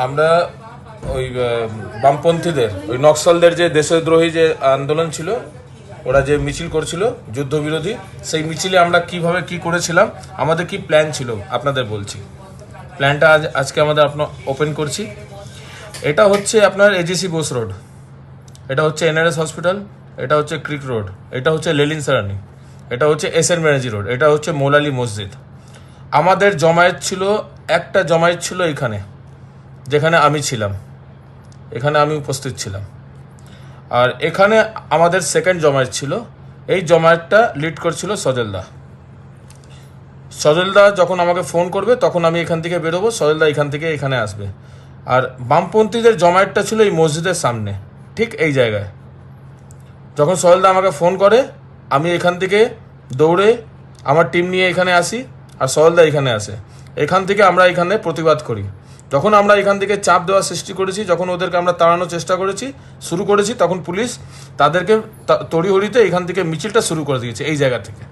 আমরা ওই বামপন্থীদের ওই নক্সালদের যে দেশদ্রোহী যে আন্দোলন ছিল, ওরা যে মিছিল করছিল যুদ্ধবিরোধী, সেই মিছিলে আমরা কিভাবে কি করেছিলাম, আমাদের কি প্ল্যান ছিল আপনাদের বলছি। প্ল্যানটা আজকে আমাদের ওপেন করছি। এটা হচ্ছে আপনার এজিসি বোস রোড, এটা হচ্ছে এনআরএস হসপিটাল, এটা হচ্ছে ক্রিক রোড, এটা হচ্ছে লেলিন সারানি, এটা হচ্ছে এসএন ব্যানার্জি রোড, এটা হচ্ছে মৌলালি মসজিদ। আমাদের জমায়েত ছিল, একটা জমায়েত ছিল এখানে, যেখানে আমি ছিলাম, এখানে আমি উপস্থিত ছিলাম। আর এখানে আমাদের সেকেন্ড জমায়েত ছিল। এই জমায়েতটা লিড করছিল সজলদা। সজলদা যখন আমাকে ফোন করবে তখন আমি এখান থেকে বেরোবো, সজলদা এখান থেকে এখানে আসবে। আর বামপন্থীদের জমায়েতটা ছিল এই মসজিদের সামনে, ঠিক এই জায়গায়। যখন সজলদা আমাকে ফোন করে, আমি এখান থেকে দৌড়ে আমার টিম নিয়ে এখানে আসি, আর সজলদা এখানে আসে। এখান থেকে আমরা এখানে প্রতিবাদ করি। যখন আমরা এখান থেকে চাপ দেওয়ার সৃষ্টি করেছি, যখন ওদেরকে আমরা তাড়ানোর চেষ্টা শুরু করেছি, তখন পুলিশ তাদেরকে তড়িহড়িতে এখান থেকে মিছিলটা শুরু করে দিয়েছে এই জায়গা থেকে।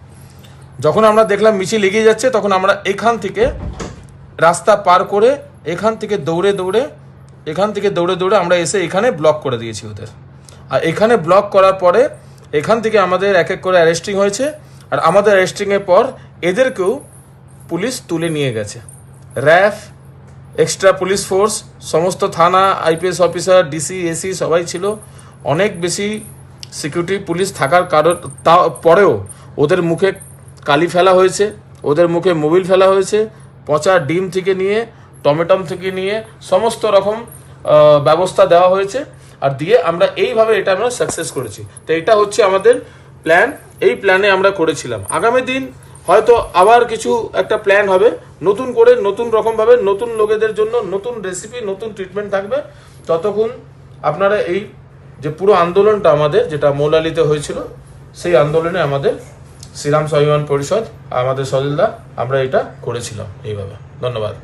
যখন আমরা দেখলাম মিছিল এগিয়ে যাচ্ছে, তখন আমরা এখান থেকে রাস্তা পার করে এখান থেকে দৌড়ে দৌড়ে আমরা এসে এখানে ব্লক করে দিয়েছি ওদের। আর এখানে ব্লক করার পরে এখান থেকে আমাদের এক এক করে অ্যারেস্টিং হয়েছে। আর আমাদের অ্যারেস্টিংয়ের পর এদেরকেও পুলিশ তুলে নিয়ে গেছে। র্যাফ, এক্সট্রা পুলিশ ফোর্স, সমস্ত থানা, আইপিএস অফিসার, ডিসি, এসি সবাই ছিল। অনেক বেশি সিকিউরিটি পুলিশ থাকার কারণ পরেও ওদের মুখে কালি ফেলা হয়েছে, ওদের মুখে মোবিল ফেলা হয়েছে, পচা ডিম থেকে নিয়ে টমেটম থেকে নিয়ে সমস্ত রকম ব্যবস্থা দেওয়া হয়েছে। আর দিয়ে আমরা এইভাবে এটা আমরা সাকসেস করেছি। তো এটা হচ্ছে আমাদের প্ল্যান, এই প্ল্যানে আমরা করেছিলাম। আগামী দিন হয়তো আবার কিছু একটা প্ল্যান হবে, নতুন করে নতুন রকমভাবে নতুন লোকেদের জন্য নতুন রেসিপি, নতুন ট্রিটমেন্ট থাকবে। ততক্ষণ আপনারা এই যে পুরো আন্দোলনটা আমাদের যেটা মৌলালিতে হয়েছিল, সেই আন্দোলনে আমাদের শ্রীরাম স্বাভিমান পরিষদ, আমাদের সজলদা, আমরা এটা করেছিলাম এইভাবে। ধন্যবাদ।